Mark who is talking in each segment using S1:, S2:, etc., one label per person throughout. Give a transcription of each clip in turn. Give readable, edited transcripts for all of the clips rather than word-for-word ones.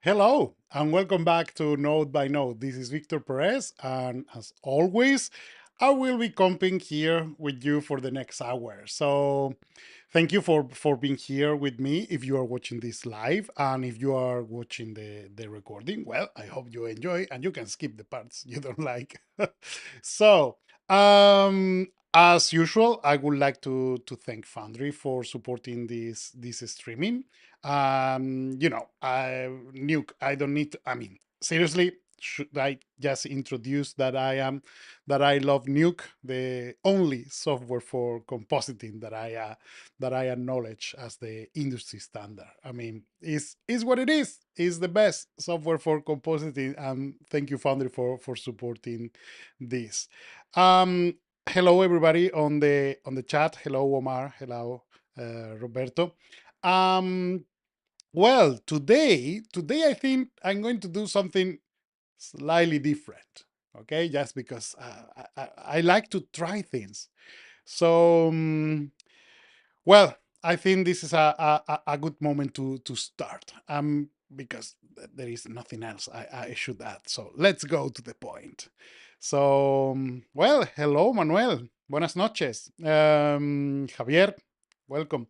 S1: Hello and welcome back to Node by Node. This is Victor Perez, and as always, I will be comping here with you for the next hour. So, thank you for being here with me. If you are watching this live, and if you are watching the recording, well, I hope you enjoy, and you can skip the parts you don't like. so, as usual, I would like to thank Foundry for supporting this streaming. Nuke, I don't need to, I mean, seriously, should I just introduce that I love Nuke, the only software for compositing that I acknowledge as the industry standard. I mean, is what it is. It's the best software for compositing, and thank you, Foundry, for supporting this. Um, Hello, everybody on the chat. Hello, Omar. Hello, Roberto. Um, well, today I think I'm going to do something slightly different. Okay, just because I like to try things. So, well, I think this is a good moment to start. Because there is nothing else I should add. So let's go to the point. So, well, hello, Manuel. Buenas noches. Javier, welcome.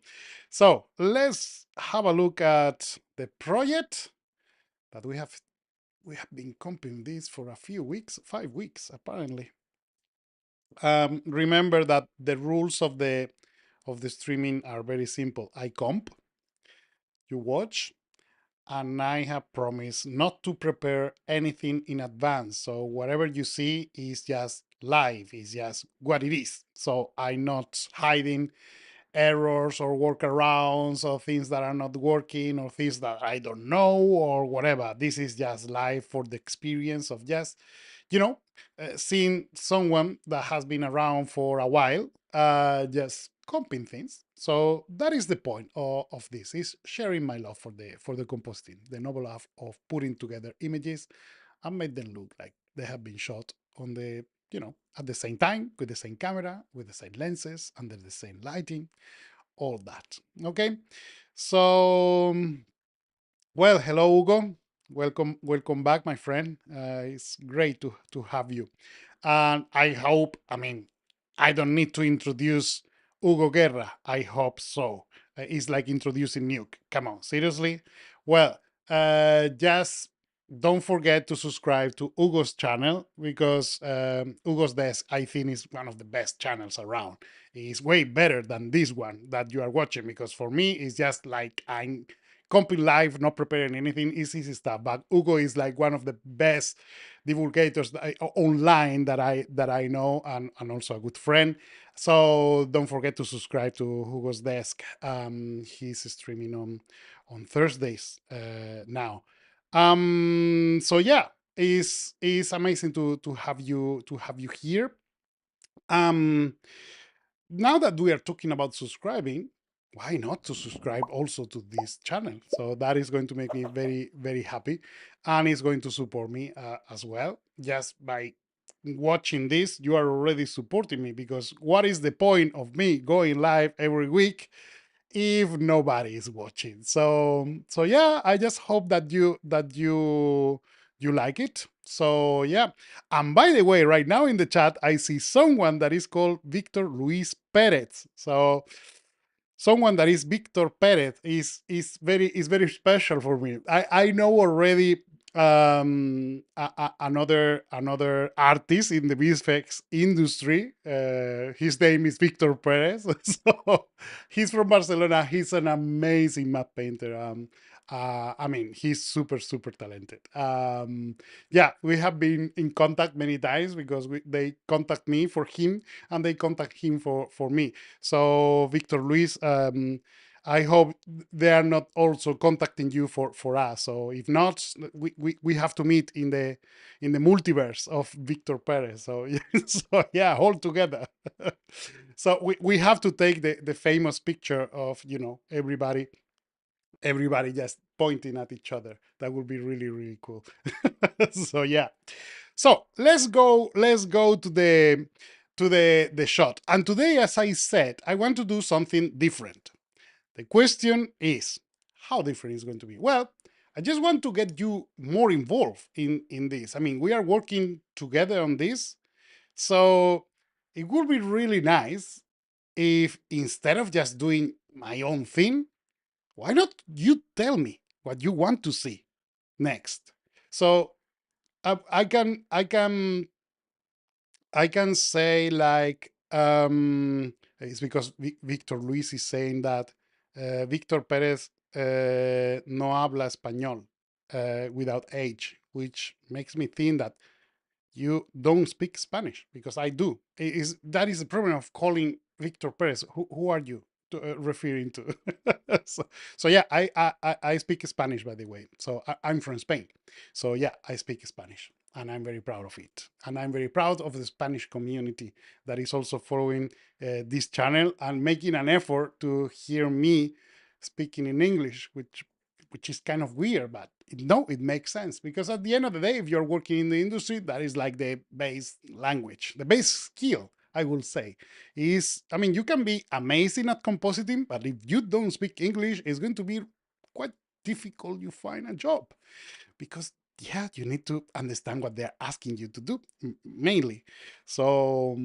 S1: So let's have a look at the project that we have been comping this for a few weeks, 5 weeks apparently. Remember that the rules of the streaming are very simple. I comp, you watch, and I have promised not to prepare anything in advance. So whatever you see is just live, is just what it is. So I'm not hiding errors or workarounds or things that are not working or things that I don't know or whatever. This is just live for the experience of just, you know, seeing someone that has been around for a while just comping things. So that is the point of this, is sharing my love for the compositing, the novel of putting together images and make them look like they have been shot on the, at the same time, with the same camera, with the same lenses, under the same lighting, all that. Okay. So, well, hello, Hugo. Welcome back, my friend. It's great to have you. And I hope, I mean, I don't need to introduce Hugo Guerra. I hope so. It's like introducing Nuke. Come on, seriously? Well, just don't forget to subscribe to Hugo's channel, because Hugo's Desk, I think, is one of the best channels around. It's way better than this one that you are watching, because for me, it's just like I'm comping live, not preparing anything. It's easy stuff. But Hugo is like one of the best divulgators online that I know, and also a good friend. So don't forget to subscribe to Hugo's Desk. He's streaming on Thursdays now. So yeah, it's amazing to have you here. Um, Now that we are talking about subscribing, why not to subscribe also to this channel? So that is going to make me very, very happy, and it's going to support me as well. Just by watching this, you are already supporting me, because what is the point of me going live every week if nobody is watching? So yeah, I just hope that you like it. So yeah. And by the way, right now in the chat, I see someone that is called Victor Luis Perez. So someone that is Victor Perez is very special for me. I know already another artist in the VFX industry. His name is Victor Perez. So he's from Barcelona. He's an amazing map painter. I mean, he's super, super talented. Yeah, we have been in contact many times, because they contact me for him, and they contact him for me. So, Victor Luis, I hope they are not also contacting you for us. So if not, we have to meet in the multiverse of Victor Perez. So so yeah, all together. So we have to take the famous picture of everybody just pointing at each other. That would be really, really cool. So yeah. So let's go to the shot. And today, as I said, I want to do something different. The question is, how different is going to be? Well, I just want to get you more involved in this. I mean, we are working together on this, so it would be really nice if instead of just doing my own thing, why not you tell me what you want to see next? So I can say like it's because Victor Luis is saying that Victor Perez no habla español without H, which makes me think that you don't speak Spanish because I do. That is the problem of calling Victor Perez? Who are you referring to? so, so yeah, I speak Spanish, by the way. So I'm from Spain. So yeah, I speak Spanish and I'm very proud of it. And I'm very proud of the Spanish community that is also following this channel and making an effort to hear me speaking in English, which is kind of weird, but no, it makes sense because at the end of the day, if you're working in the industry, that is like the base language, the base skill, I will say. Is I mean, you can be amazing at compositing, but if you don't speak English, it's going to be quite difficult you find a job because yeah, you need to understand what they're asking you to do mainly. So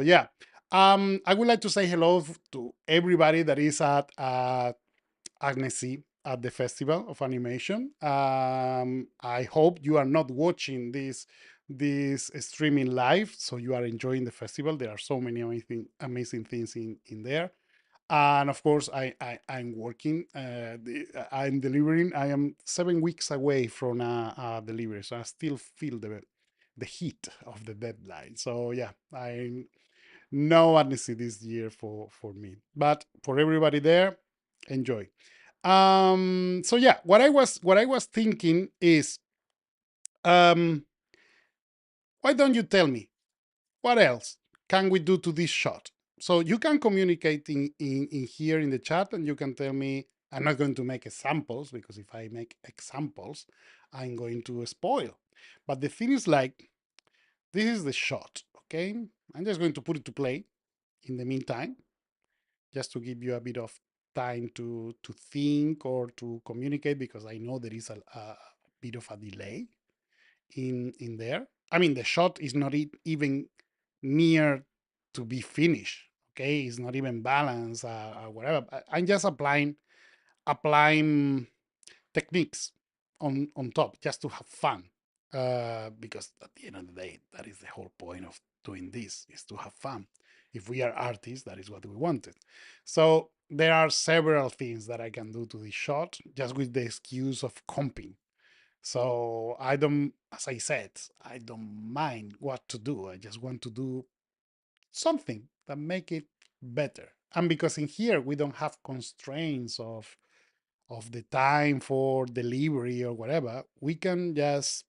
S1: yeah. I would like to say hello to everybody that is at Agnesi at the Festival of Animation. I hope you are not watching this streaming live, so you are enjoying the festival. There are so many amazing things in there. And of course, I'm working. I'm delivering. I am 7 weeks away from a delivery, so I still feel the heat of the deadline. So yeah, I no amnesty this year for me, but for everybody there, enjoy. So yeah, what I was thinking is, um why don't you tell me what else can we do to this shot? So you can communicate in here in the chat and you can tell me. I'm not going to make examples because if I make examples, I'm going to spoil. But the thing is, like, this is the shot. Okay, I'm just going to put it to play in the meantime, just to give you a bit of time to think or to communicate, because I know there is a bit of a delay in there. I mean, the shot is not even near to be finished. Okay, it's not even balanced or whatever. I'm just applying techniques on top just to have fun. Because at the end of the day, that is the whole point of doing this, is to have fun. If we are artists, that is what we wanted. So there are several things that I can do to this shot just with the excuse of comping. So I don't, as I said, I don't mind what to do. I just want to do something that make it better. And because in here we don't have constraints of the time for delivery or whatever, we can just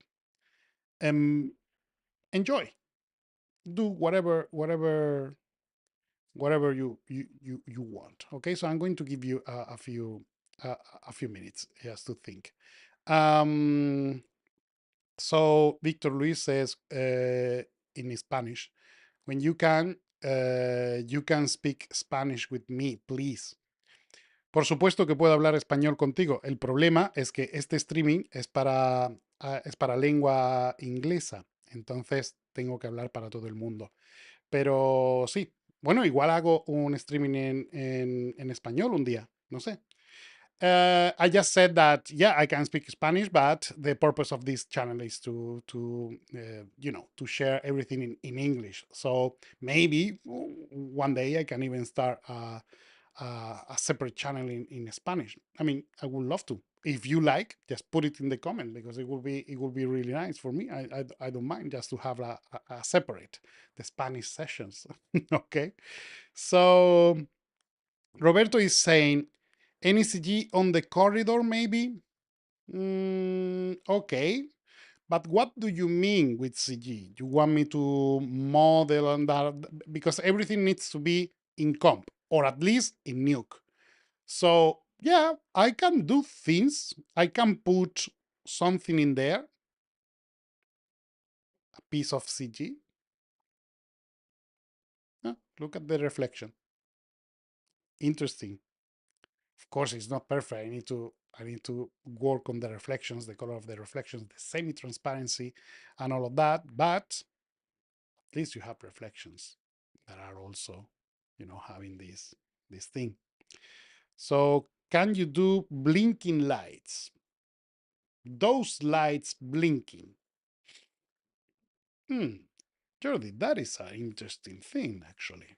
S1: enjoy, do whatever you want. Okay, so I'm going to give you uh, a few minutes just to think. Um, so Victor Luis says in Spanish, when you can speak Spanish with me, please. Por supuesto que puedo hablar español contigo. El problema es que este streaming es para lengua inglesa. Entonces tengo que hablar para todo el mundo. Pero sí, bueno, igual hago un streaming en español un día. No sé. I just said that, yeah, I can speak Spanish, but the purpose of this channel is to share everything in English. So maybe one day I can even start a separate channel in Spanish. I mean, I would love to. If you like, just put it in the comment, because it will be really nice for me. I don't mind just to have a separate the Spanish sessions. Okay, so Roberto is saying NECG on the corridor, maybe. Okay, but what do you mean with CG? You want me to model on that? Because everything needs to be in comp, or at least in Nuke. So yeah, I can do things. I can put something in there, a piece of CG. Look at the reflection. Interesting. Of course, it's not perfect. I need to I need to work on the reflections, the color of the reflections, the semi-transparency, and all of that. But at least you have reflections that are also, having this thing. So can you do blinking lights? Those lights blinking. Jordi, that is an interesting thing, actually.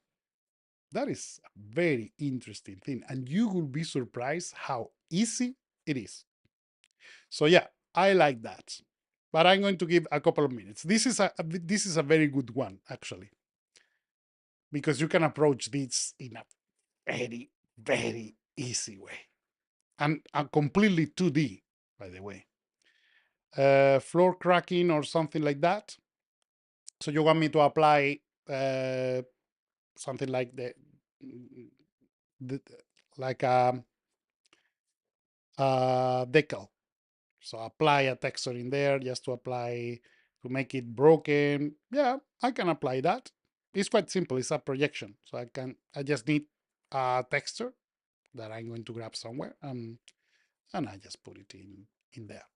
S1: That is a very interesting thing. And you will be surprised how easy it is. So yeah, I like that. But I'm going to give a couple of minutes. This is a very good one, actually, because you can approach this in a very, very easy way. And completely 2D, by the way. Floor cracking or something like that. So you want me to apply something like the like a decal. So apply a texture in there just to make it broken. Yeah, I can apply that. It's quite simple. It's a projection. So I just need a texture that I'm going to grab somewhere and I just put it in there.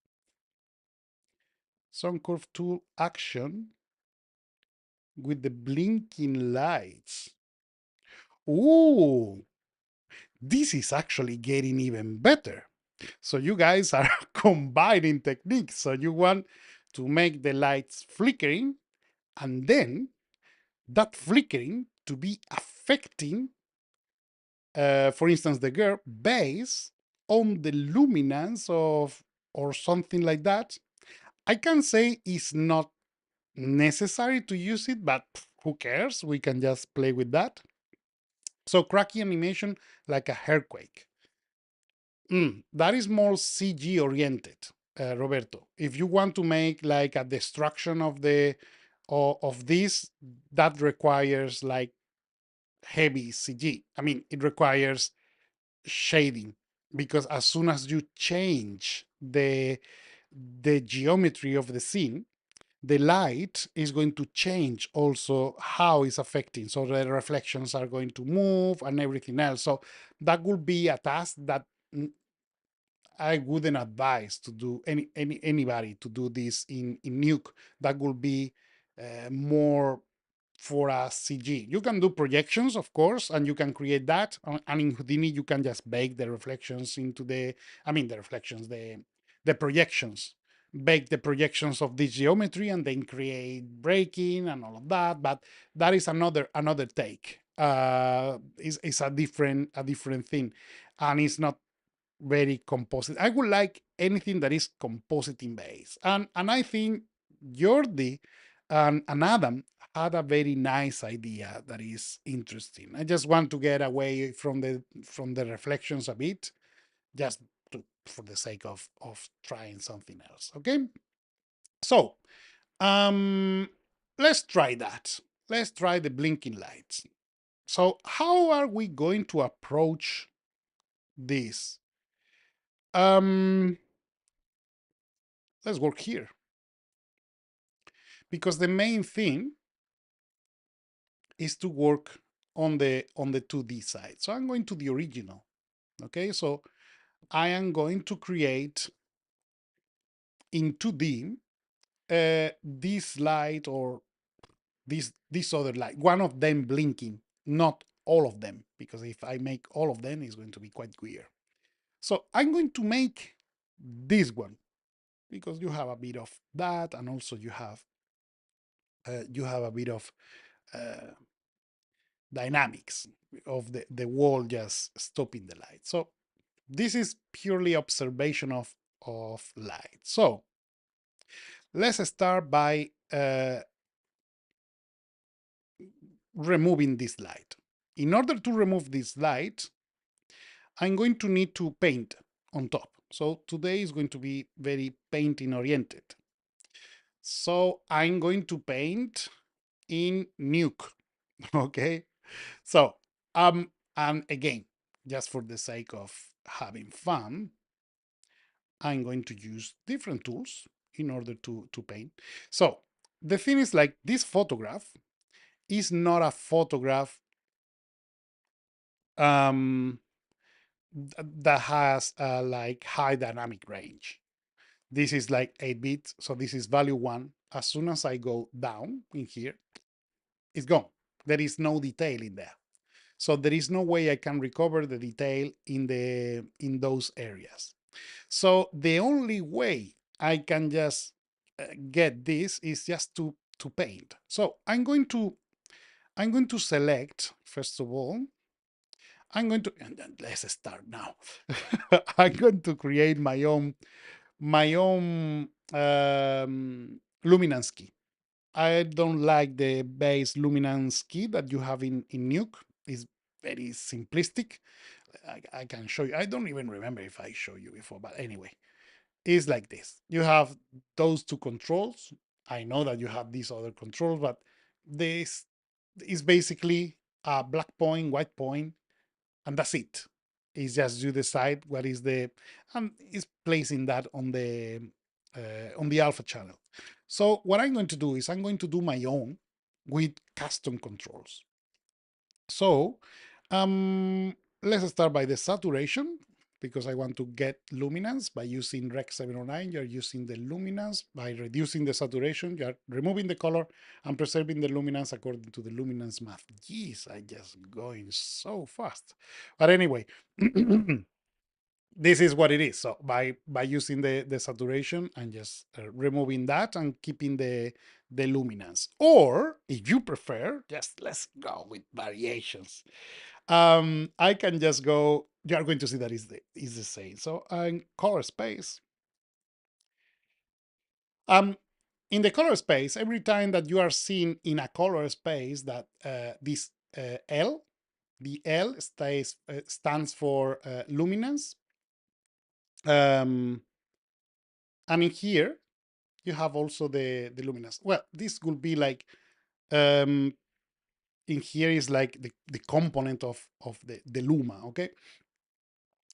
S1: Sun curve tool action with the blinking lights. Ooh, this is actually getting even better. So you guys are combining techniques. So you want to make the lights flickering and then that flickering to be affecting, for instance, the girl based on the luminance of or something like that. I can say it's not necessary to use it, but who cares? We can just play with that. So cracky animation like a earthquake. That is more CG oriented, Roberto. If you want to make like a destruction of this, that requires like heavy CG. I mean, it requires shading because as soon as you change the geometry of the scene, the light is going to change also how it's affecting. So the reflections are going to move and everything else. So that would be a task that I wouldn't advise to do anybody to do this in Nuke. That would be more for a CG. You can do projections, of course, and you can create that. And in Houdini, you can just bake the reflections into the reflections, the projections, bake the projections of this geometry, and then create breaking and all of that. But that is another take. Is a different thing, and it's not very composite. I would like anything that is compositing based. And I think Jordi and Adam had a very nice idea that is interesting. I just want to get away from the reflections a bit, just for the sake of trying something else. Okay. So let's try that. Let's try the blinking lights. So how are we going to approach this? Let's work here because the main thing is to work on the 2D side. So I'm going to the original. Okay, so I am going to create in 2D this light or this other light, one of them blinking, not all of them, because if I make all of them, it's going to be quite weird. So I'm going to make this one because you have a bit of that, and also you have a bit of uh, dynamics of the wall just stopping the light. So this is purely observation of light. So let's start by removing this light. In order to remove this light, I'm going to need to paint on top. So today is going to be very painting oriented. So I'm going to paint in Nuke. Okay. So and again, just for the sake of having fun, I'm going to use different tools in order to paint. So the thing is, like, this photograph is not a photograph that has like high dynamic range. This is like 8 bits, so this is value 1. As soon as I go down in here, it's gone. There is no detail in there. So there is no way I can recover the detail in those areas. So the only way I can just get this is just to paint. So I'm going to select first of all. I'm going to and then let's start now. I'm going to create my own Luminance key. I don't like the base Luminance key that you have in Nuke. It's very simplistic. I can show you. I don't even remember if I showed you before, but anyway, it's like this. You have those two controls. I know that you have these other controls, but this is basically a black point, white point, and that's it. It's just you decide what is the and it's placing that on the alpha channel. So what I'm going to do is I'm going to do my own with custom controls. So let's start by the saturation because I want to get luminance by using Rec 709. You're using the luminance by reducing the saturation. You're removing the color and preserving the luminance according to the luminance math. Jeez, I just going so fast. But anyway, this is what it is. So by using the saturation and just removing that and keeping the luminance, or if you prefer, just let's go with variations. I can just go. You are going to see that is the same. So in color space, um, in the color space, every time that you are seeing in a color space that this L, the L stands for luminance. Um, and in here, you have also the luminance. Well, this will be like um, in here is like the component of the luma. Okay,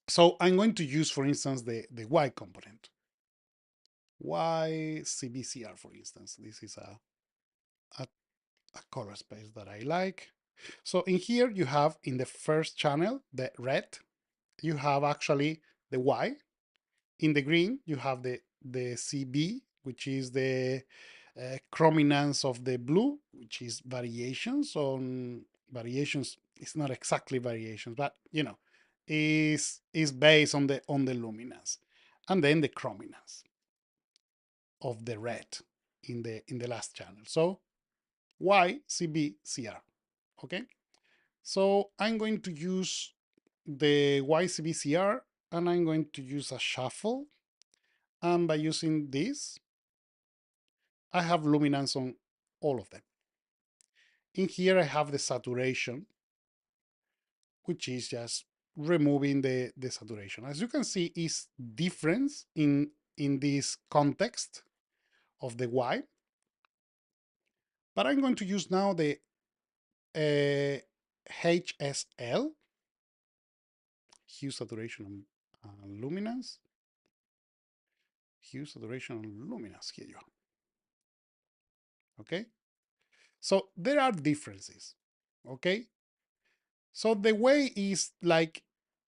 S1: so I'm going to use, for instance, the Y component. YCBCR, for instance. This is a, a color space that I like. So in here you have in the first channel, the red, you have actually the Y. In the green, you have the CB, which is the chrominance of the blue, which is variations on variations. It's not exactly variations, but you know, is based on the luminance, and then the chrominance of the red in the last channel. So YCBCR. Okay. So I'm going to use the YCBCR and I'm going to use a shuffle. And by using this, I have luminance on all of them. In here, I have the saturation, which is just removing the saturation. As you can see, is difference in this context of the Y. But I'm going to use now the HSL, hue, saturation, and luminance. Hue, saturation, and luminance. Here you are. Okay. So there are differences. Okay. So the way is like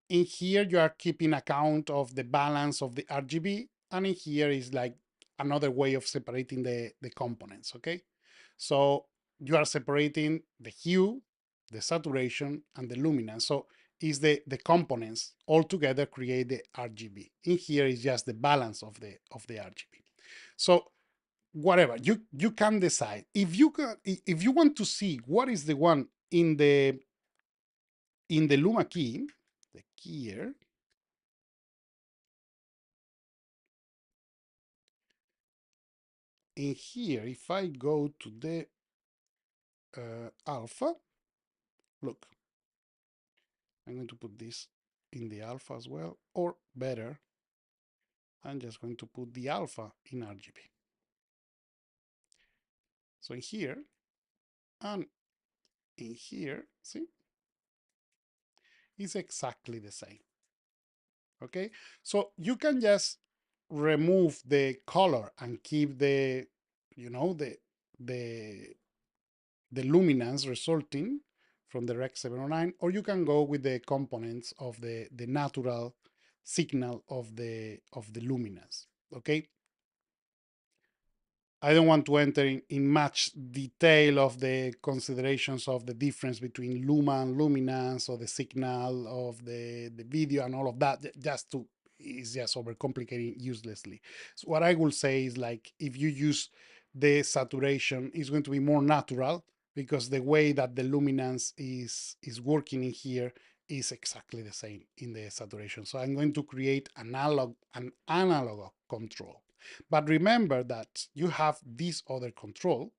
S1: in here, you are keeping account of the balance of the RGB. And in here is like another way of separating the components. Okay. So you are separating the hue, the saturation, and the luminance. So is the components all together create the RGB. In here is just the balance of the RGB. So whatever you can decide if you want to see what is the one in the Luma key, the key here, in here, if I go to the alpha, look, I'm going to put this in the alpha as well, or better, I'm just going to put the alpha in RGB. So in here and in here, see, it's exactly the same. Okay, so you can just remove the color and keep the, you know, the the luminance resulting from the Rec 709, or you can go with the components of the natural signal of the luminance. Okay. I don't want to enter in much detail of the considerations of the difference between luma and luminance, or the signal of the video and all of that, just to, is just overcomplicating uselessly. So what I will say is, like, if you use the saturation, it's going to be more natural, because the way that the luminance is working in here is exactly the same in the saturation. So I'm going to create an analog control. But remember that you have this other control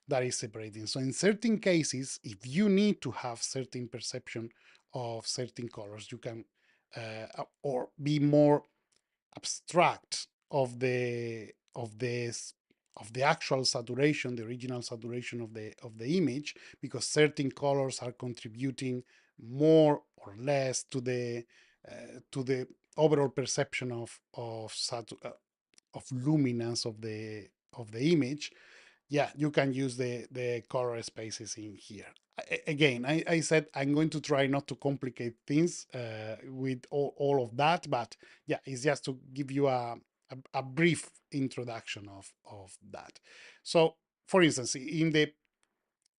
S1: that is separating. So in certain cases, if you need to have certain perception of certain colors, you can or be more abstract of the actual saturation, the original saturation of the image, because certain colors are contributing more or less to the overall perception of luminance of the image. Yeah, you can use the color spaces in here. Again, I said I'm going to try not to complicate things with all of that, but yeah, it's just to give you a brief introduction of that. So, for instance, in the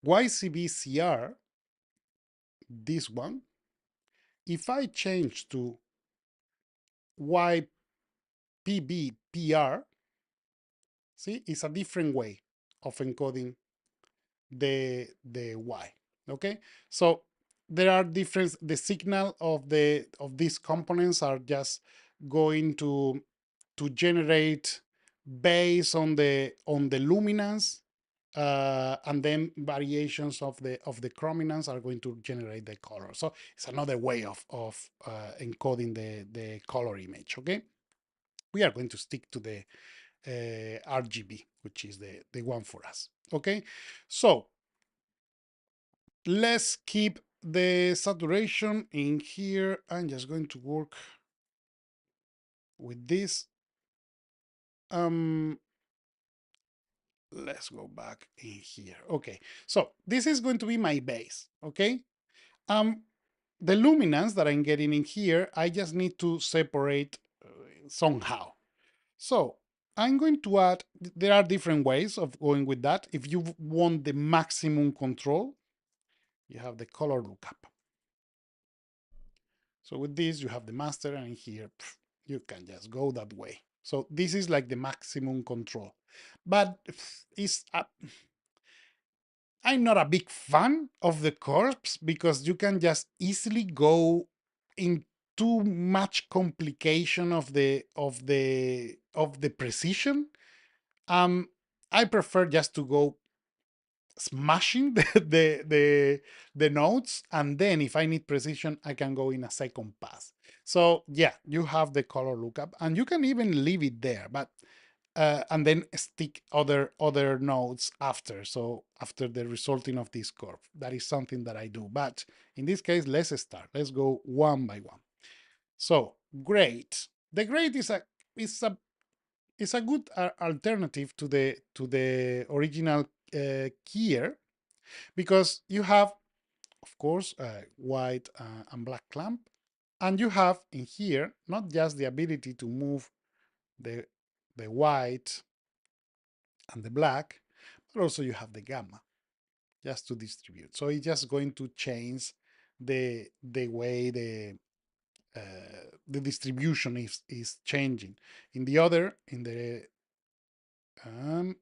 S1: YCBCR, this one, if I change to YPBPR, see, it's a different way of encoding the Y. Okay, so there are different, the signal of these components are just going to generate based on the luminance, and then variations of the chrominance are going to generate the color. So it's another way of encoding the color image. Okay, we are going to stick to the RGB, which is the one for us. Okay, so let's keep the saturation in here. I'm just going to work with this. Let's go back in here. Okay, so this is going to be my base. Okay, the luminance that I'm getting in here, I just need to separate somehow. So I'm going to add, there are different ways of going with that. If you want the maximum control, you have the color lookup. So with this, you have the master, and here you can just go that way. So this is like the maximum control. But it's I'm not a big fan of the corpse, because you can just easily go in too much complication of the precision. I prefer just to go smashing the notes, and then if I need precision, I can go in a second pass. So yeah, you have the color lookup, and you can even leave it there, but and then stick other nodes after. So after the resulting of this curve, that is something that I do. But in this case, let's start. Let's go one by one. So grade. The grade is a is a good alternative to the original keyer, because you have, of course, white and black clamp, and you have in here not just the ability to move the white and the black, but also you have the gamma just to distribute. So it's just going to change the way the distribution is changing. In the other, um,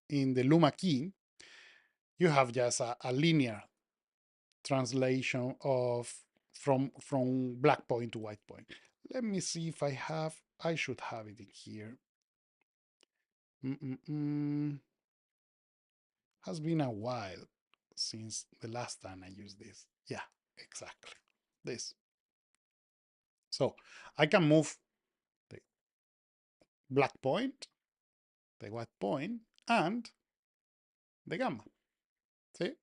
S1: in the Luma key, you have just a linear translation of from black point to white point. Let me see if I should have it in here. Has been a while since the last time I used this. Yeah, exactly. This. So I can move the black point, the white point, and the gamma. See?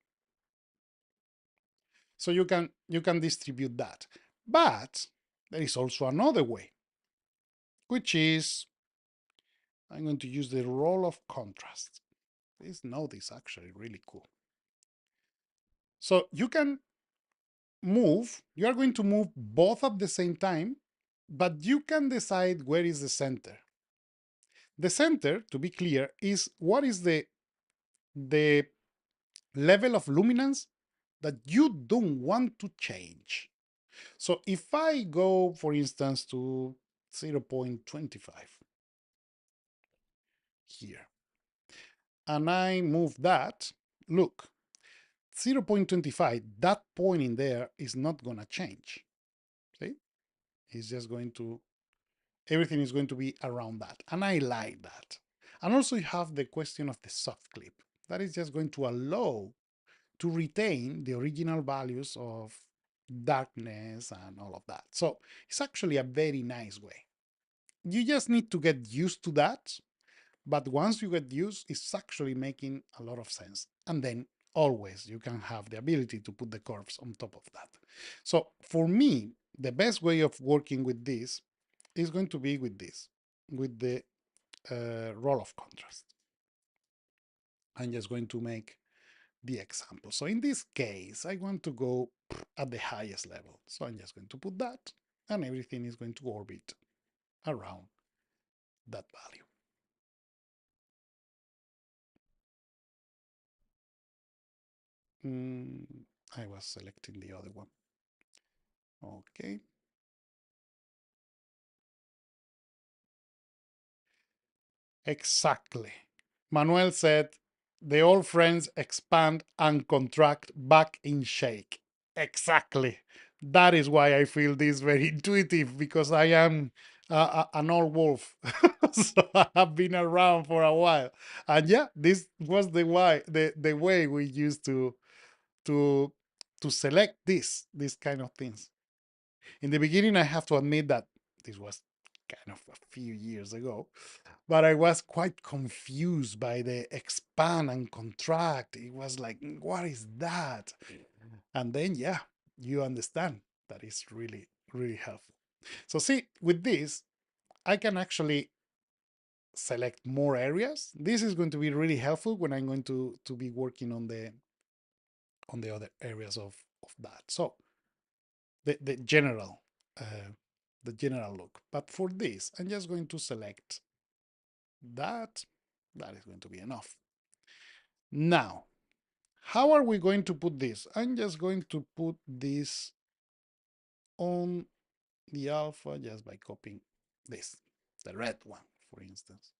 S1: So you can distribute that. But there is also another way, which is I'm going to use the role of contrast. This node is actually really cool. So you can move, you are going to move both at the same time, but you can decide where is the center. The center, to be clear, is what is the level of luminance that you don't want to change. So if I go, for instance, to 0.25 here, and I move that, look, 0.25, that point in there is not going to change. See? It's just going to, everything is going to be around that. And I like that. And also you have the question of the soft clip. That is just going to allow to retain the original values of darkness and all of that. So it's actually a very nice way. You just need to get used to that. But once you get used, it's actually making a lot of sense. And then always you can have the ability to put the curves on top of that. So for me, the best way of working with this is going to be with this, with the roll of contrast. I'm just going to make the example. So in this case, I want to go at the highest level. So I'm just going to put that, and everything is going to orbit around that value. I was selecting the other one. Okay. Exactly. Manuel said, the old friends expand and contract back in shake. Exactly. That is why I feel this very intuitive, because I am an old wolf. So I have been around for a while. And yeah, this was the way we used to to select these kind of things. In the beginning, I have to admit that this was kind of a few years ago, but I was quite confused by the expand and contract. It was like, what is that? And then, yeah, you understand that is really, really helpful. So, see, with this, I can actually select more areas. This is going to be really helpful when I'm going to be working on the other areas of that. So, the general the general look. But for this, I'm just going to select that. That is going to be enough. Now, how are we going to put this? I'm just going to put this on the alpha just by copying this, the red one, for instance.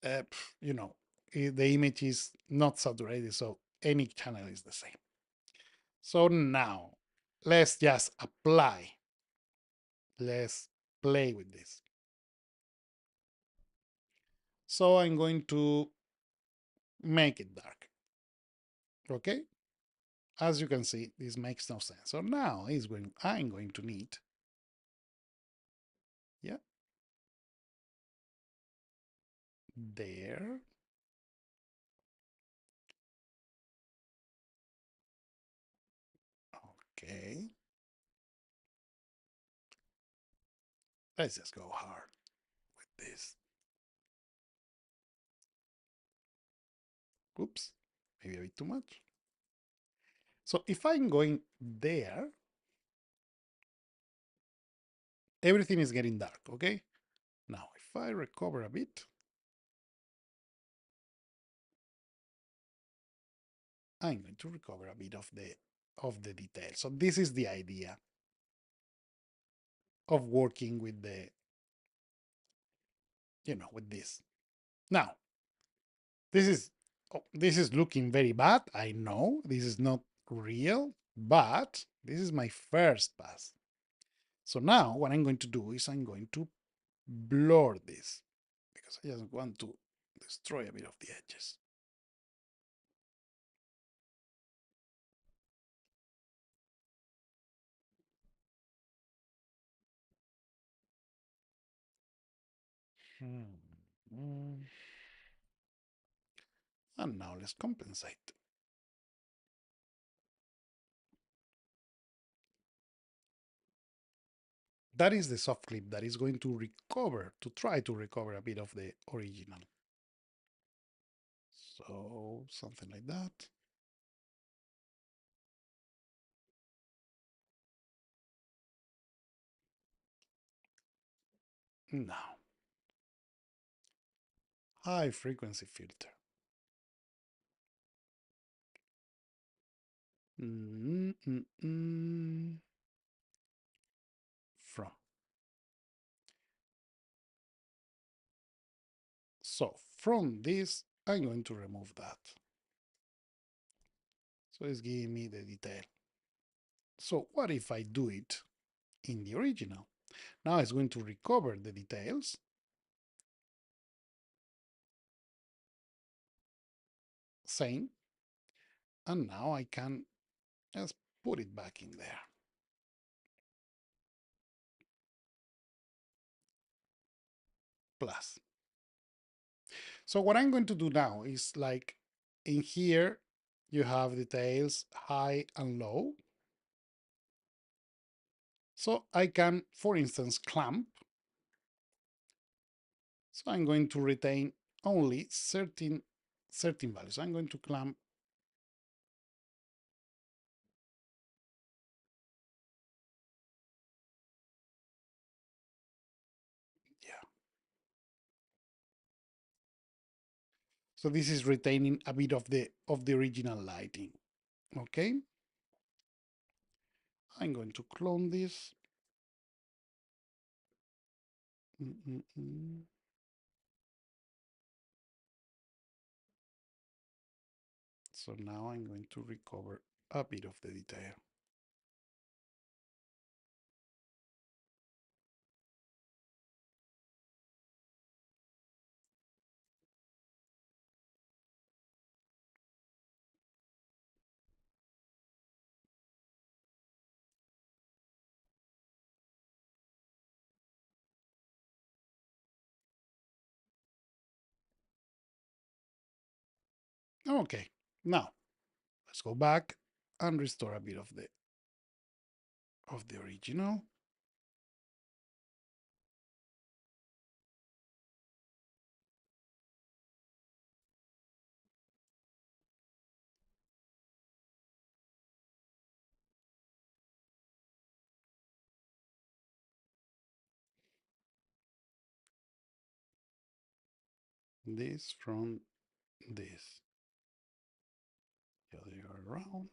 S1: Uh, you know, the image is not saturated, so any channel is the same. So now, let's just apply. Let's play with this. So I'm going to make it dark. Okay? As you can see, this makes no sense. So now is when I'm going to need, yeah, there. Okay. Let's just go hard with this. Oops, maybe a bit too much. So if I'm going there, everything is getting dark, okay? Now, if I recover a bit, I'm going to recover a bit of the detail. So this is the idea of working with the, with this. Now, this is looking very bad. I know this is not real, but this is my first pass. So now what I'm going to do is I'm going to blur this because I just want to destroy a bit of the edges. And now let's compensate. That is the soft clip that is going to recover, to try to recover a bit of the original. So something like that. Now, high frequency filter. Mm -mm -mm. From. So from this, I'm going to remove that. So it's giving me the detail. So what if I do it in the original? Now it's going to recover the details. Same. And now I can just put it back in there. Plus. So what I'm going to do now is like in here, you have details high and low. So I can, for instance, clamp. So I'm going to retain only certain values. I'm going to clamp. Yeah. So this is retaining a bit of the original lighting. Okay. I'm going to clone this. So now I'm going to recover a bit of the detail. Okay, now let's go back and restore a bit of the original. This from this. The other way around.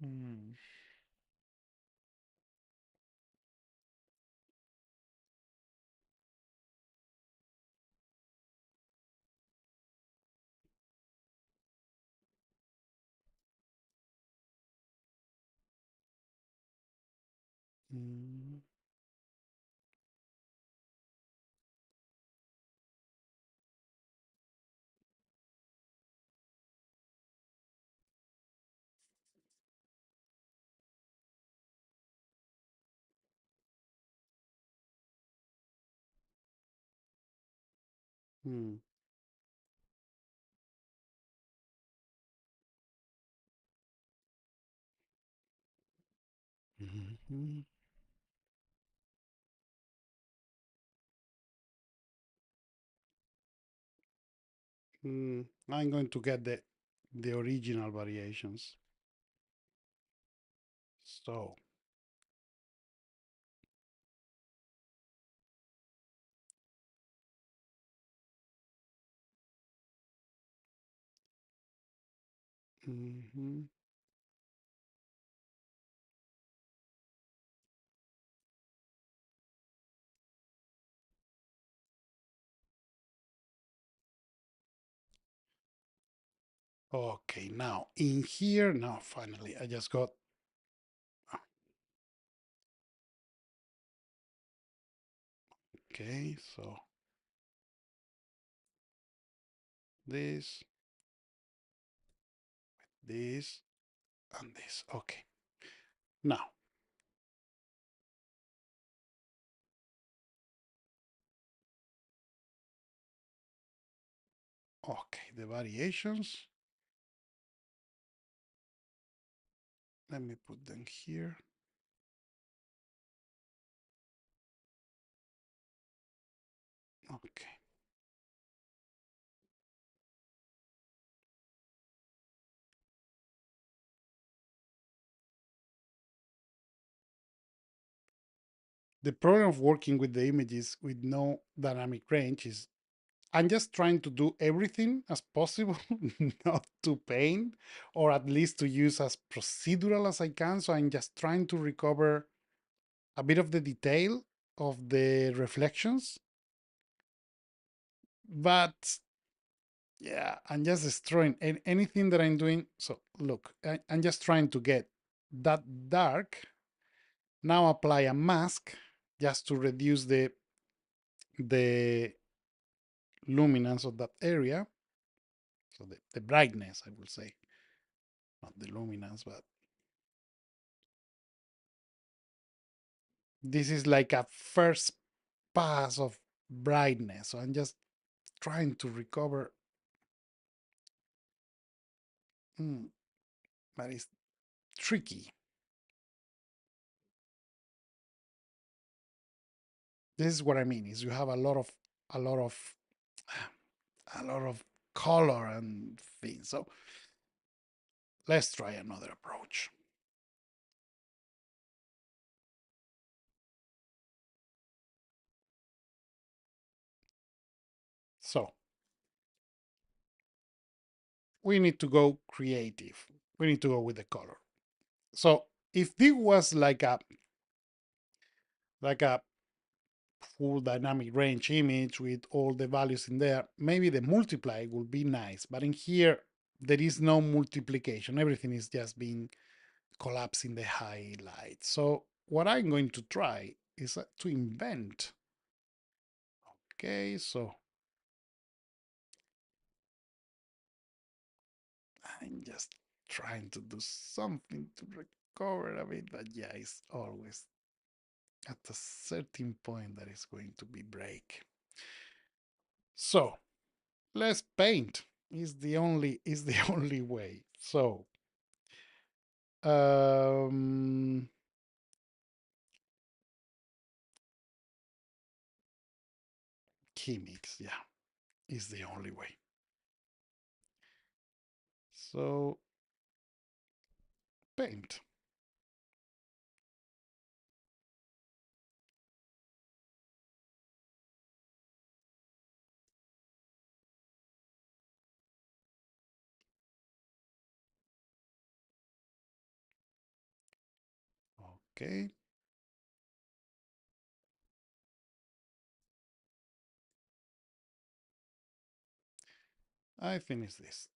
S1: Mm. Mm. Mm. Mm-hmm. I'm going to get the original variations. So mm-hmm. Okay, now in here, now finally, I just got okay, so this, this, and this. Okay. Now, okay, the variations. Let me put them here. Okay. The problem of working with the images with no dynamic range is I'm just trying to do everything as possible, not to paint, or at least to use as procedural as I can. So I'm just trying to recover a bit of the detail of the reflections. But yeah, I'm just destroying anything that I'm doing. So look, I'm just trying to get that dark. Now apply a mask just to reduce the luminance of that area. So the brightness, I will say, not the luminance, but this is like a first pass of brightness. So I'm just trying to recover. Mm, but it's tricky. This is what I mean is you have a lot of a lot of color and things. So let's try another approach. So we need to go creative. We need to go with the color. So if this was like a full dynamic range image with all the values in there, maybe the multiply would be nice. But in here, there is no multiplication. Everything is just being collapsed in the highlight. So what I'm going to try is to invent. Okay, so I'm just trying to do something to recover a bit, but yeah, it's always at a certain point that is going to be break. So let's paint. Is the only way. So um key mix, yeah, is the only way. So paint. Okay, I finish this.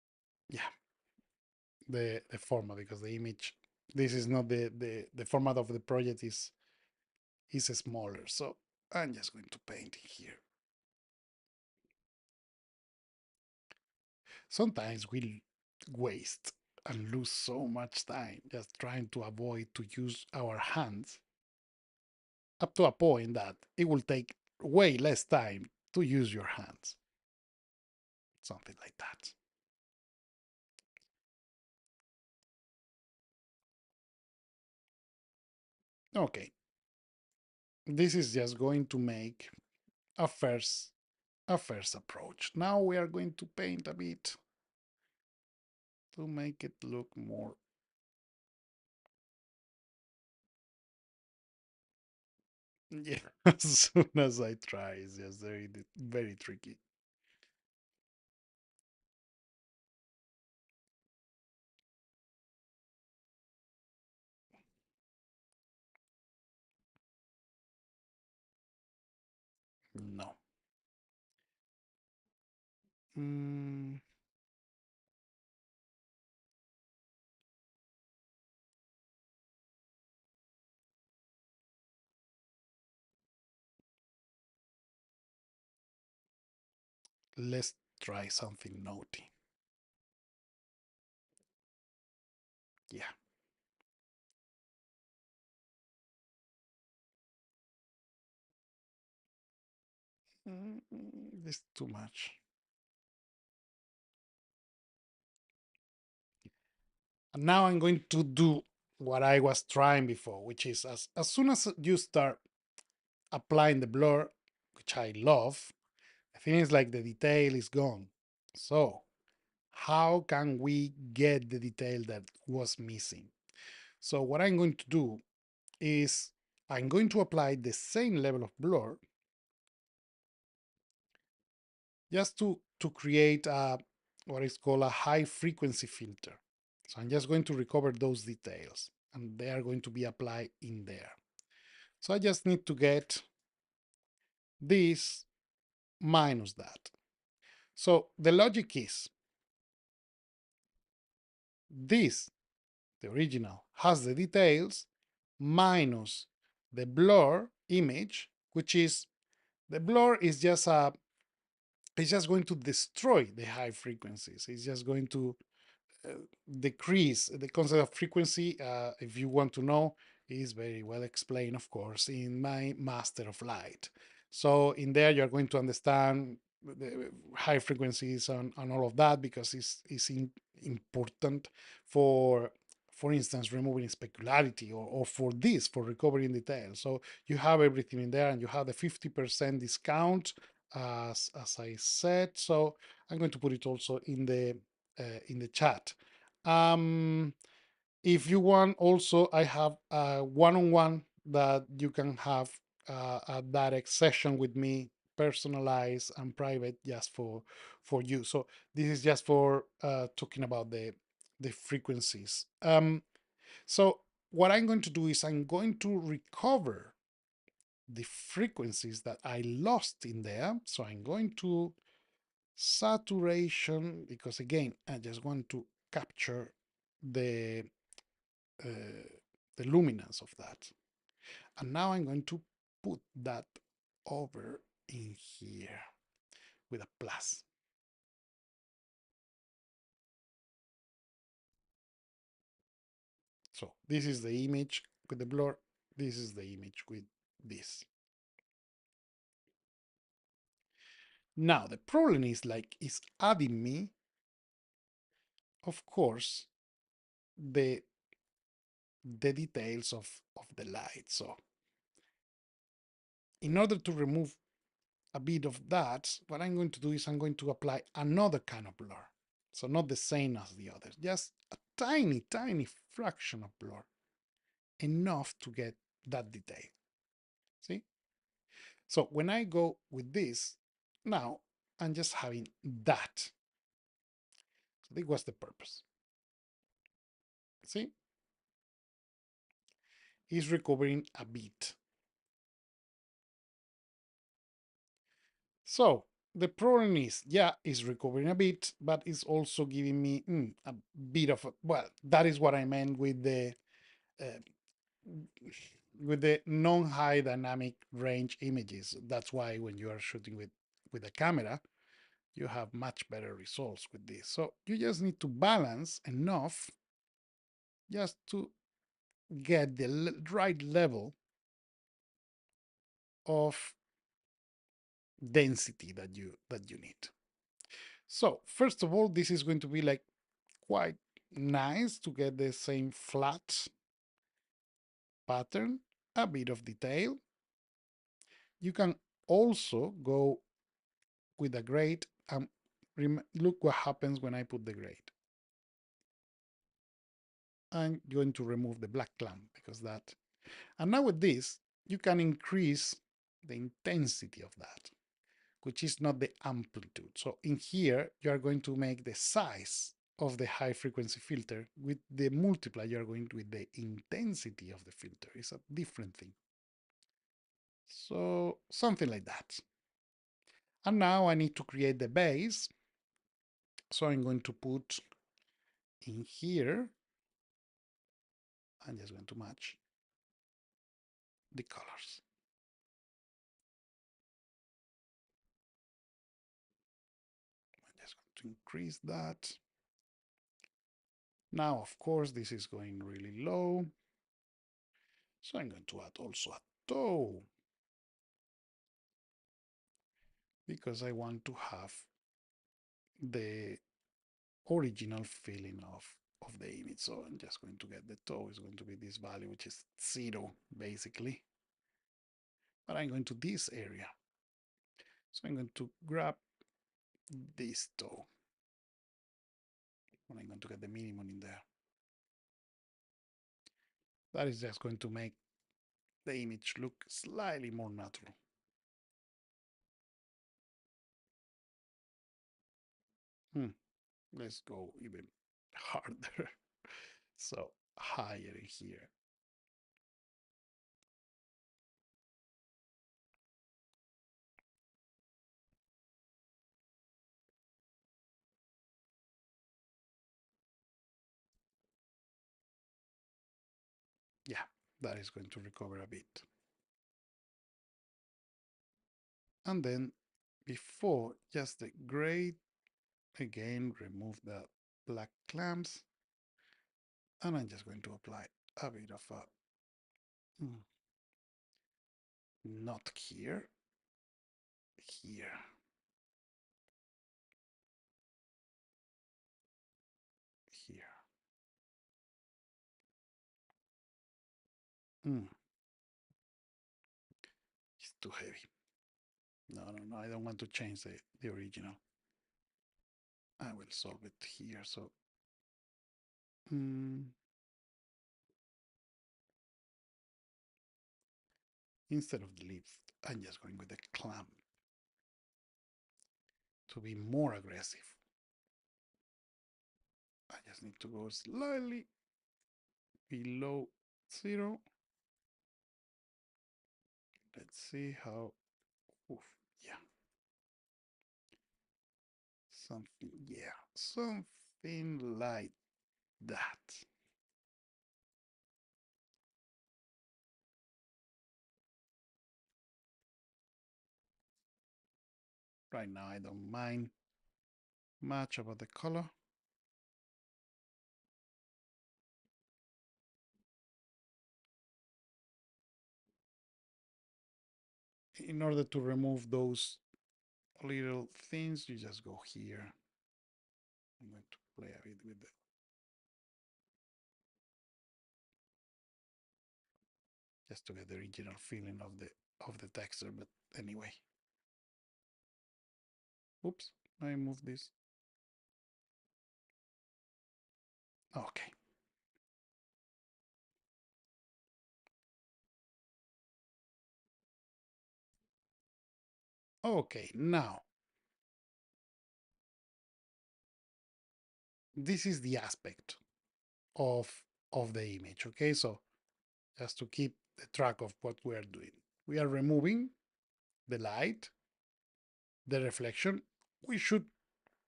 S1: Yeah, the format because the image this is not the format of the project is smaller. So I'm just going to paint here. Sometimes we waste and lose so much time just trying to avoid to use our hands up to a point that it will take way less time to use your hands. Something like that. Okay, this is just going to make a first a first approach. Now we are going to paint a bit to make it look more. Yeah, as soon as I try, it's just very tricky. No. Mm, let's try something naughty. Yeah. This is too much. And now I'm going to do what I was trying before, which is as soon as you start applying the blur, which I love, the thing is like the detail is gone. So how can we get the detail that was missing? So what I'm going to do is I'm going to apply the same level of blur just to create what is called a high frequency filter. So I'm just going to recover those details and they are going to be applied in there. So I just need to get this minus that. So the logic is this, the original, has the details minus the blur image, which is the blur is just it's just going to destroy the high frequencies. It's just going to uh, decrease the concept of frequency. If you want to know, is very well explained, of course, in my Master of Light. So in there, you're going to understand the high frequencies and all of that because it's important for instance, removing specularity or for this, for recovering detail. So you have everything in there and you have the 50% discount as I said. So I'm going to put it also in the chat. Um, if you want, also, I have a one-on-one that you can have a direct session with me, personalized and private, just for you. So this is just for talking about the frequencies. So what I'm going to do is I'm going to recover the frequencies that I lost in there. So I'm going to saturation, because again, I just want to capture the uh, the luminance of that. And now I'm going to put that over in here with a plus. So this is the image with the blur. This is the image with this. Now the problem is like it's adding me, of course, the details of the light. So in order to remove a bit of that, what I'm going to do is I'm going to apply another kind of blur. So not the same as the others, just a tiny, tiny fraction of blur, enough to get that detail. See? So when I go with this, now I'm just having that. So this was the purpose. See? It's recovering a bit. So the problem is, yeah, it's recovering a bit, but it's also giving me a bit of a, well, that is what I meant uh, with the non-high dynamic range images. That's why when you are shooting with a camera, you have much better results with this. So you just need to balance enough just to get the right level of density that you need. So first of all, this is going to be like quite nice to get the same flat pattern, a bit of detail. You can also go with a grade and look what happens when I put the grade. I'm going to remove the black clamp because that. And now with this, you can increase the intensity of that, which is not the amplitude. So in here, you are going to make the size of the high frequency filter with the multiply, you're going with the intensity of the filter. It's a different thing. So something like that. And now I need to create the base. So I'm going to put in here, I'm just going to match the colors. I'm just going to increase that. Now, of course, this is going really low. So I'm going to add also a toe because I want to have the original feeling of the image. So I'm just going to get the toe is going to be this value, which is 0 basically. But I'm going to this area. So I'm going to grab this toe. And I'm going to get the minimum in there. That is just going to make the image look slightly more natural. Let's go even harder. So higher in here. Yeah, that is going to recover a bit. And then before, just the gray, again, remove the black clamps. And I'm just going to apply a bit of a not here, here. Here. It's too heavy. No, I don't want to change the original. I will solve it here. So instead of the lift, I'm just going with the clamp to be more aggressive. I just need to go slightly below 0. Let's see how, yeah. Something like that. Right now, I don't mind much about the color. In order to remove those little things, you just go here. I'm going to play a bit with the just to get the original feeling of the texture, but anyway. Oops, I moved this. Okay. Okay, now this is the aspect of the image. Okay, so just to keep the track of what we are doing, we are removing the light, the reflection. We should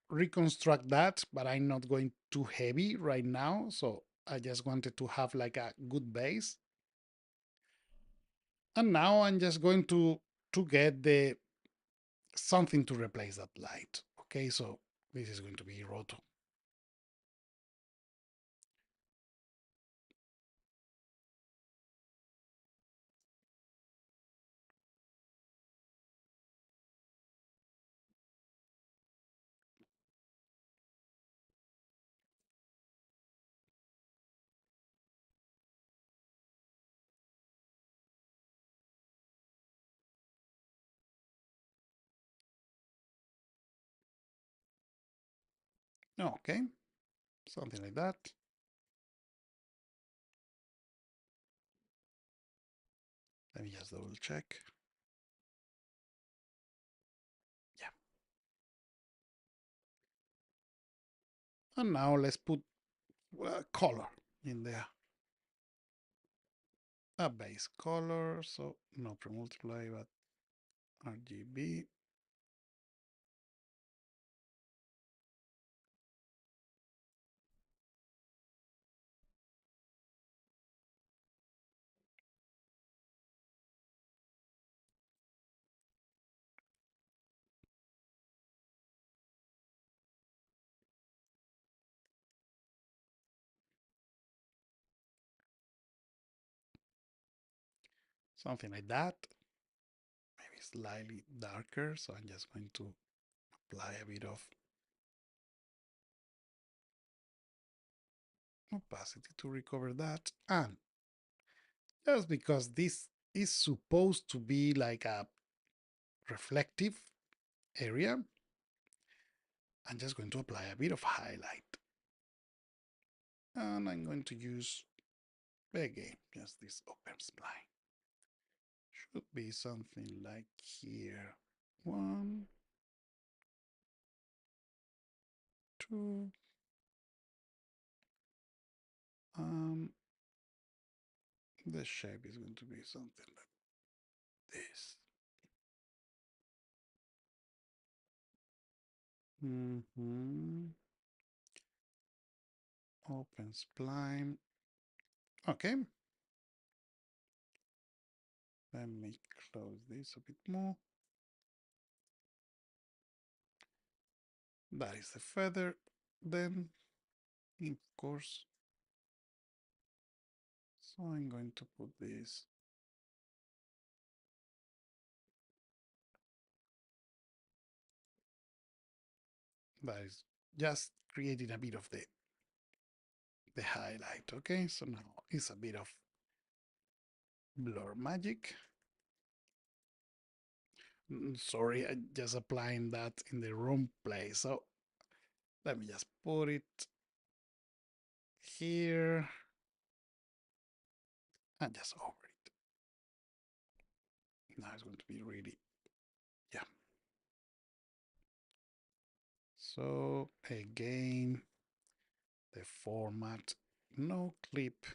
S1: reconstruct that, but I'm not going too heavy right now, so I just wanted to have like a good base. And now I'm just going to get the something to replace that light. Okay, so this is going to be roto. Okay, something like that. Let me just double check. Yeah. And now let's put color in there. A base color, so no pre-multiply, but RGB. Something like that. Maybe slightly darker, so I'm just going to apply a bit of opacity to recover that. And just because this is supposed to be like a reflective area, I'm just going to apply a bit of highlight. And I'm going to use, again, just this open spline. Should be something like here. 1, 2, the shape is going to be something like this. Open spline. Okay. Let me close this a bit more. That is the feather. Then, of course, so I'm going to put this. That is just creating a bit of the highlight. Okay, so now it's a bit of blur magic. Sorry, I just applying that in the wrong place. So let me just put it here and just over it. Now it's going to be really, yeah. So again, the format, no clip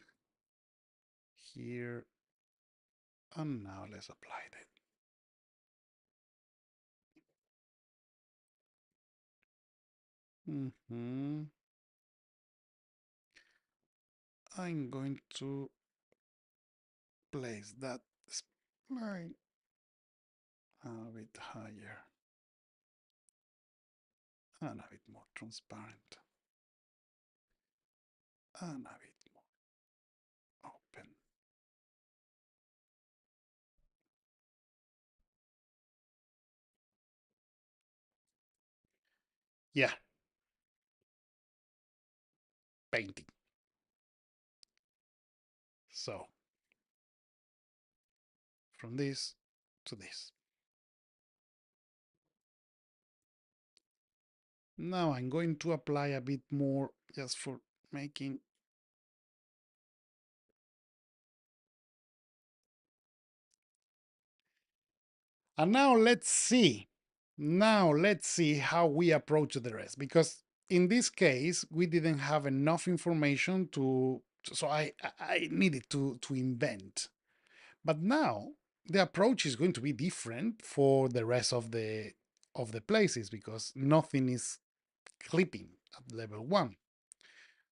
S1: here. And now let's apply that. I'm going to place that spline a bit higher and a bit more transparent and a bit more open. Yeah, painting. So from this to this. Now I'm going to apply a bit more just for making. And now let's see. Now let's see how we approach the rest, because in this case we didn't have enough information to, so I needed to invent. But now the approach is going to be different for the rest of the places, because nothing is clipping at level 1.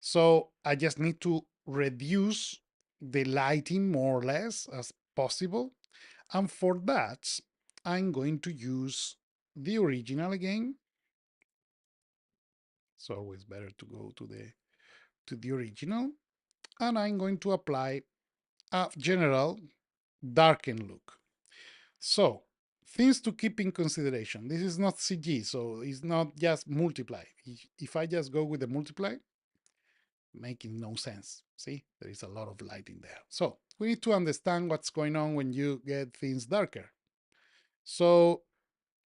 S1: So I just need to reduce the lighting more or less as possible. And for that, I'm going to use the original again. It's always better to go to the original. And I'm going to apply a general darken look. So things to keep in consideration. This is not CG, so it's not just multiply. If I just go with the multiply, making no sense. See, there is a lot of light in there. So we need to understand what's going on when you get things darker. So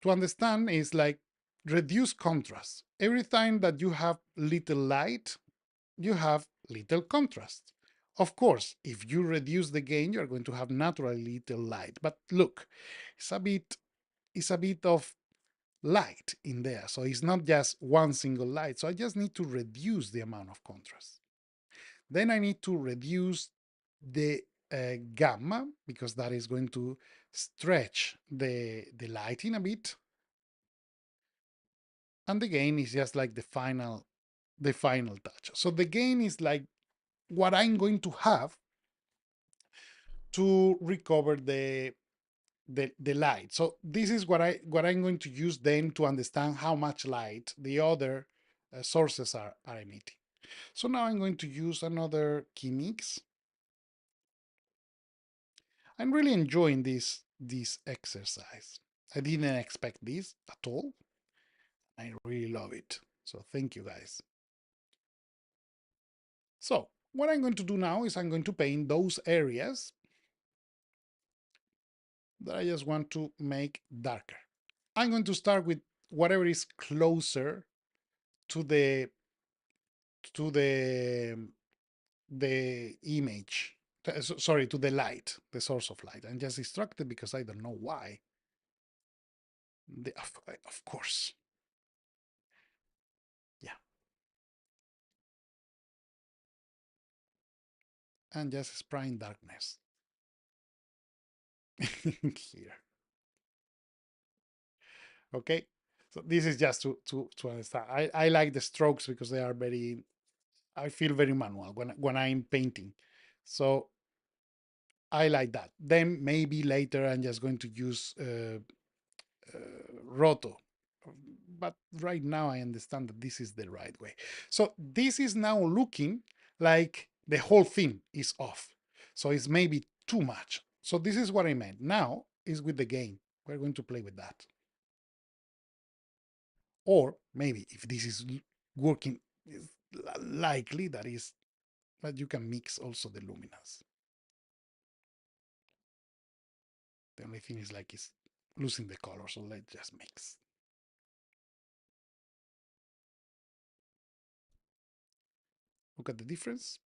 S1: to understand is like reduce contrast. Every time that you have little light, you have little contrast. Of course, if you reduce the gain, you're going to have naturally little light. But look, it's a bit of light in there. So it's not just one single light. So I just need to reduce the amount of contrast. Then I need to reduce the gamma, because that is going to stretch the lighting a bit. And the gain is just like the final touch. So the gain is like what I'm going to have to recover the light. So this is what I'm going to use then to understand how much light the other sources are emitting. So now I'm going to use another key mix. I'm really enjoying this exercise. I didn't expect this at all. I really love it. So thank you guys. So what I'm going to do now is I'm going to paint those areas that I just want to make darker. I'm going to start with whatever is closer to the image. Sorry, to the light, the source of light. I'm just distracted because I don't know why. Of course, yeah. And just spraying darkness here. Okay. So this is just to understand. I like the strokes because they are very. I feel very manual when I'm painting. So I like that. Then maybe later I'm just going to use roto. But right now I understand that this is the right way. So this is now looking like the whole thing is off. So it's maybe too much. So this is what I meant. Now is with the game. We're going to play with that. Or maybe if this is working, it's likely that is, but you can mix also the luminance. The only thing is like it's losing the color. So let's just mix. Look at the difference.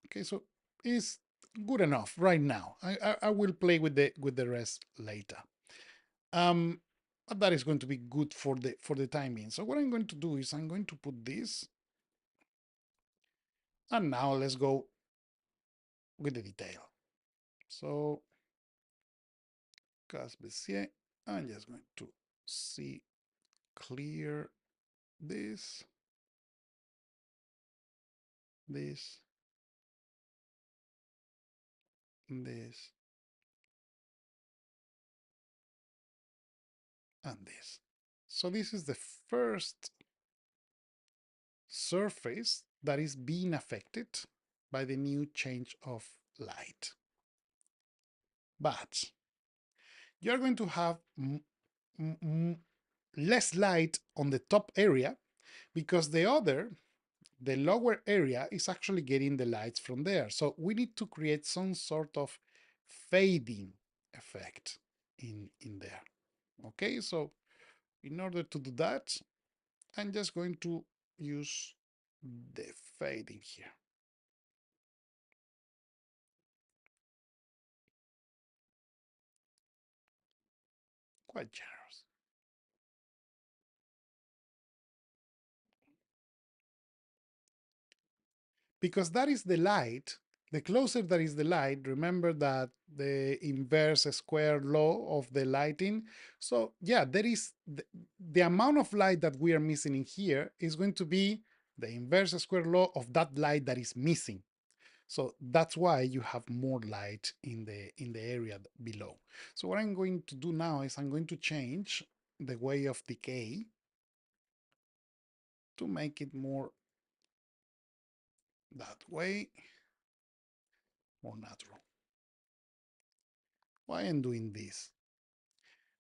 S1: Okay, so it's good enough right now. I will play with the rest later. But that is going to be good for the time being. So what I'm going to do is I'm going to put this, and now let's go with the detail. So Cas Bessier, I'm just going to see clear this, this, this, and this. So this is the first surface that is being affected by the new change of light. But you're going to have less light on the top area because the lower area is actually getting the lights from there. So we need to create some sort of fading effect in there. Okay, so in order to do that, I'm just going to use the fading here. Quite generous. Because that is the light. The closer that is the light, remember that the inverse square law of the lighting. So yeah, there is the amount of light that we are missing in here is going to be the inverse square law of that light that is missing. So that's why you have more light in the area below. So what I'm going to do now is I'm going to change the way of decay to make it more that way, more natural. Why I'm doing this?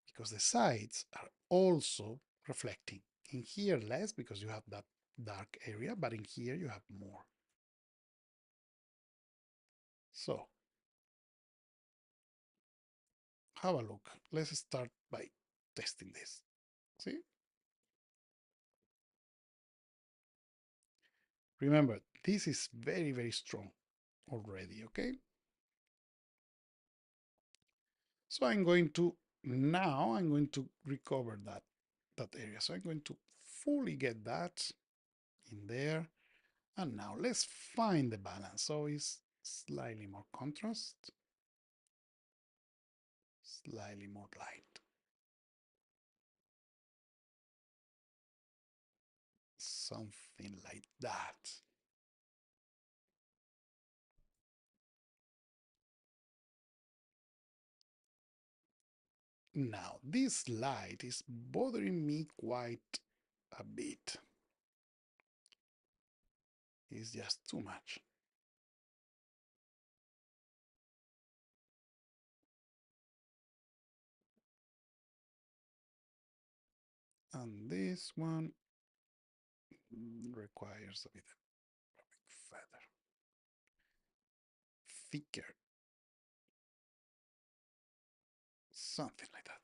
S1: Because the sides are also reflecting. In here less because you have that dark area, but in here you have more. So have a look. Let's start by testing this. See? Remember, this is very, very strong already, okay? So I'm going to, now I'm going to recover that area. So I'm going to fully get that in there. And now let's find the balance. So it's slightly more contrast, slightly more light. Something like that. Now, this light is bothering me quite a bit. It's just too much. And this one, requires a bit of feather. Thicker. Something like that.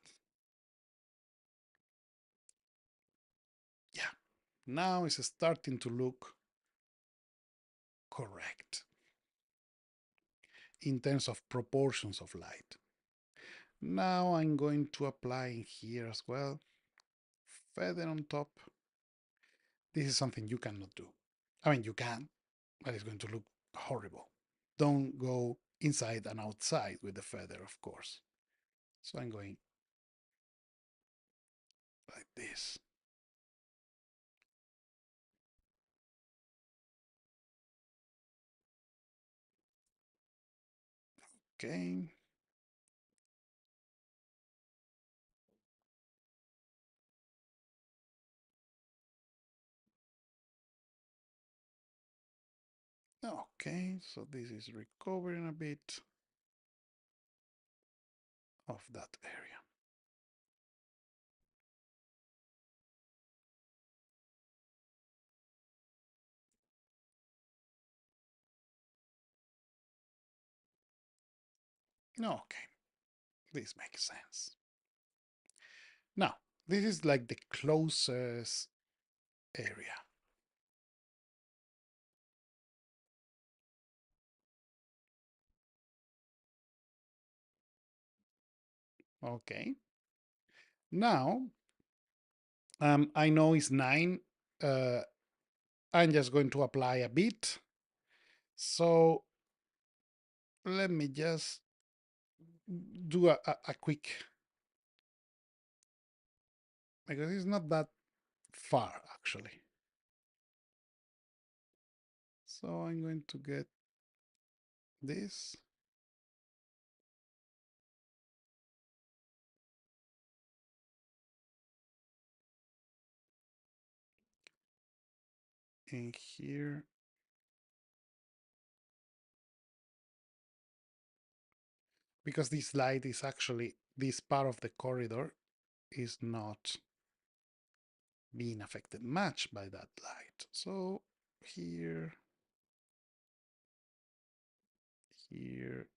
S1: Yeah. Now it's starting to look correct in terms of proportions of light. Now I'm going to apply in here as well. Feather on top. This is something you cannot do. I mean, you can, but it's going to look horrible. Don't go inside and outside with the feather, of course. So I'm going like this. Okay. Okay, so this is recovering a bit of that area. Okay, this makes sense. Now, this is like the closest area. Okay. Now, I know it's 9. Uh, I'm just going to apply a bit. So let me just do a quick, because it's not that far actually. So I'm going to get this. In here. Because this light is actually, this part of the corridor is not being affected much by that light. So here, here,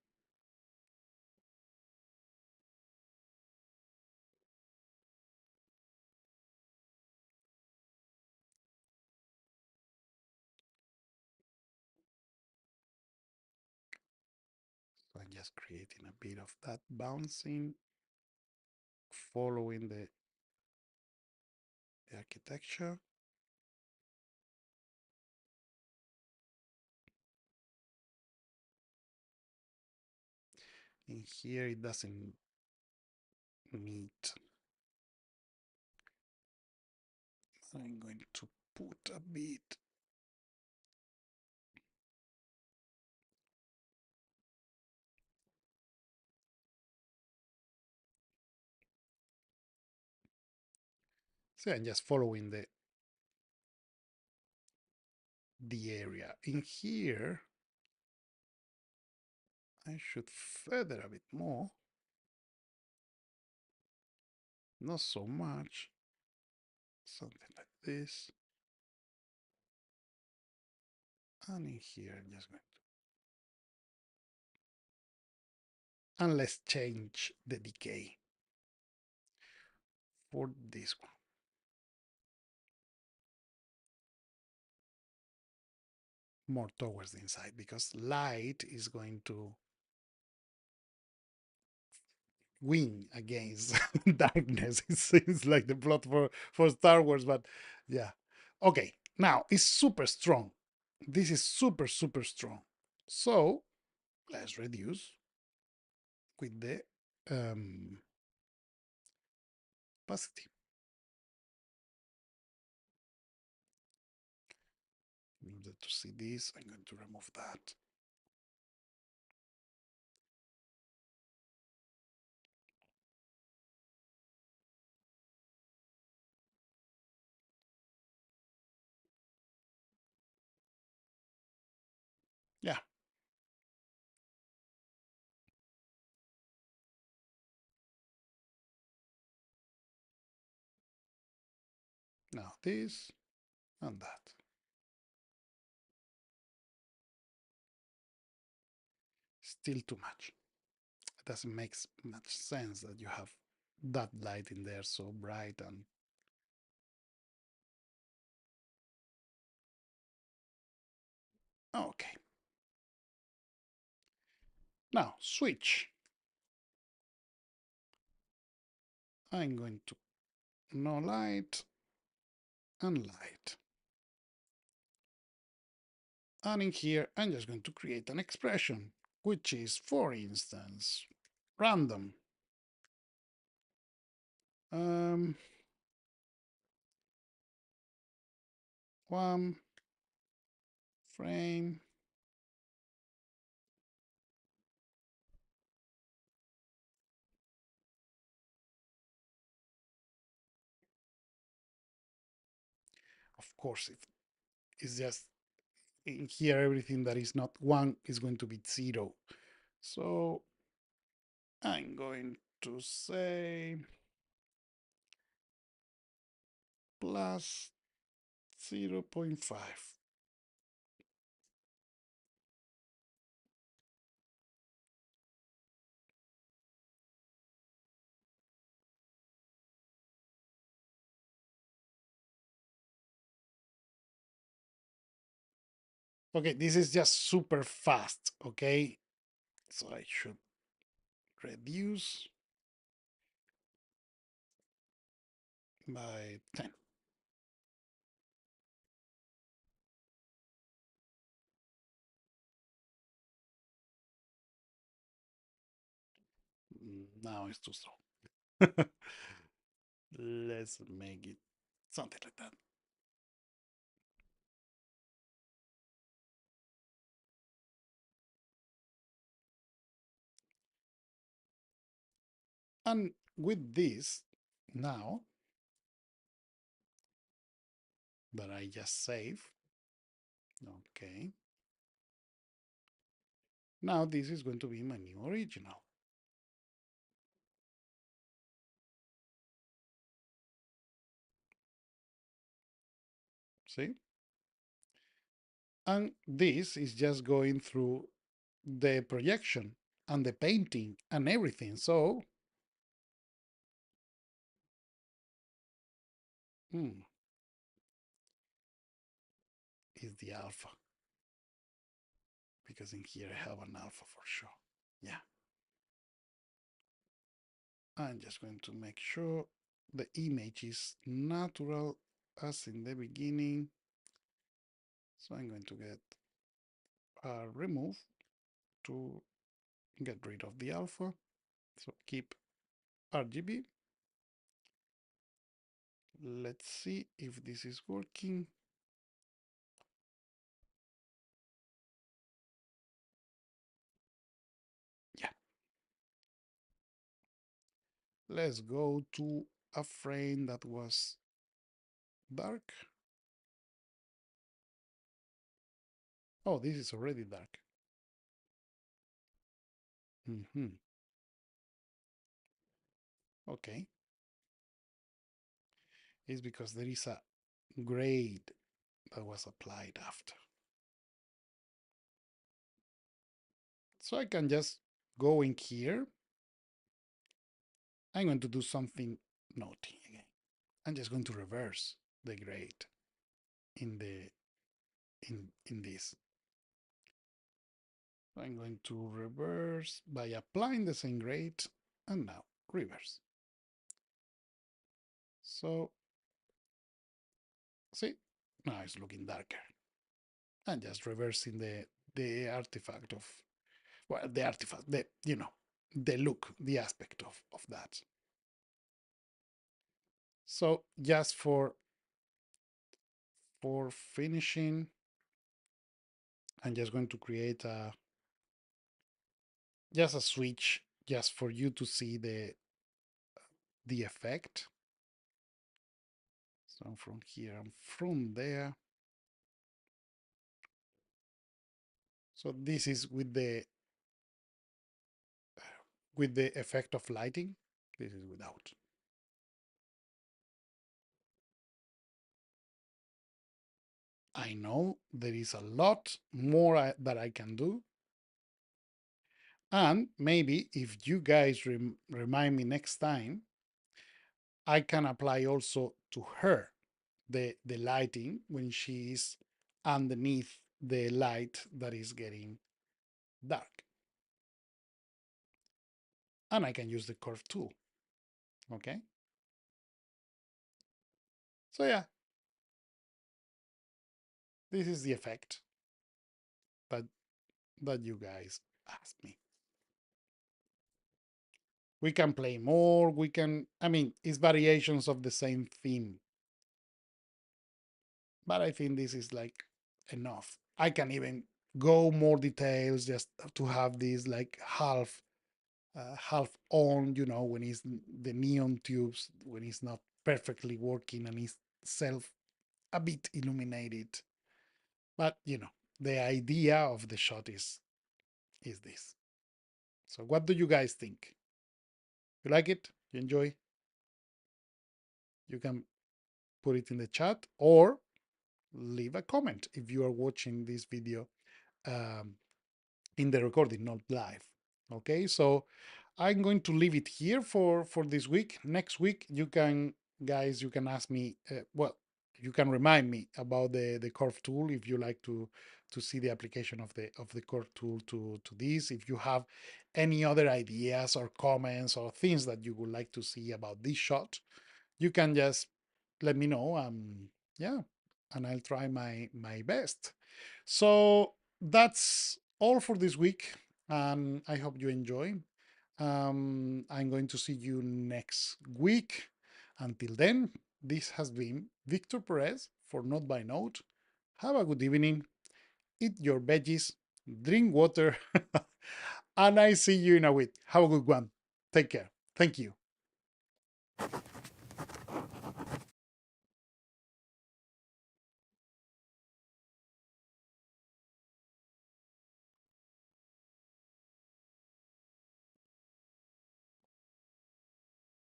S1: so I'm just creating a bit of that bouncing, following the architecture. In here, it doesn't meet. I'm going to put a bit. So I'm just following the area. In here, I should feather a bit more. Not so much. Something like this. And in here, I'm just going to. And let's change the decay for this one. More towards the inside, because light is going to win against darkness. It seems like the plot for Star Wars, but yeah. Okay, now it's super strong. This is super, super strong. So let's reduce with the opacity. In order to see this, I'm going to remove that. Yeah. Now this. and that. Still too much. It doesn't make much sense that you have that light in there so bright and okay. Now switch. I'm going to no light and light. And in here, I'm just going to create an expression, which is, for instance, random. Um, one frame. Of course, it's just in here, everything that is not one is going to be zero. So I'm going to say plus 0.5. Okay, this is just super fast, okay? So I should reduce by 10. Now it's too slow. Let's make it something like that. And with this, now that I just save, okay, now this is going to be my new original. See? And this is just going through the projection and the painting and everything. So, is the alpha. Because in here I have an alpha for sure. Yeah. I'm just going to make sure the image is natural as in the beginning. So I'm going to get a remove to get rid of the alpha. So keep RGB. Let's see if this is working. Yeah. Let's go to a frame that was dark. Oh, this is already dark. Okay. It's because there is a grade that was applied after. So I can just go in here. I'm going to do something naughty again. I'm just going to reverse the grade in the in this. So I'm going to reverse by applying the same grade and now reverse. So see, now it's looking darker. And just reversing the artifact of, well, the artifact, the the look, the aspect of that. So just for finishing, I'm just going to create just a switch just for you to see the effect. So from here and from there. So this is with the effect of lighting. This is without. I know there is a lot more that I can do. And maybe if you guys remind me next time, I can apply also to her the lighting when she is underneath the light that is getting dark. And I can use the curve tool. Okay. So yeah, this is the effect that you guys asked me. We can play more. We can, I mean, it's variations of the same theme, but I think this is like enough. I can even go more details just to have this like half on, when it's the neon tubes, when it's not perfectly working and it's self a bit illuminated. But the idea of the shot is this. So what do you guys think? You like it? You enjoy? You can put it in the chat or leave a comment if you are watching this video um, in the recording, not live. Okay, so I'm going to leave it here for this week. Next week, you can ask me. You can remind me about the curve tool if you like to see the application of the curve tool to this. If you have any other ideas or comments or things that you would like to see about this shot, you can just let me know. Yeah, and I'll try my best. So that's all for this week. I hope you enjoy. I'm going to see you next week. Until then, this has been Victor Perez for Note by Note. Have a good evening. Eat your veggies, drink water, and I see you in a week. Have a good one. Take care. Thank you.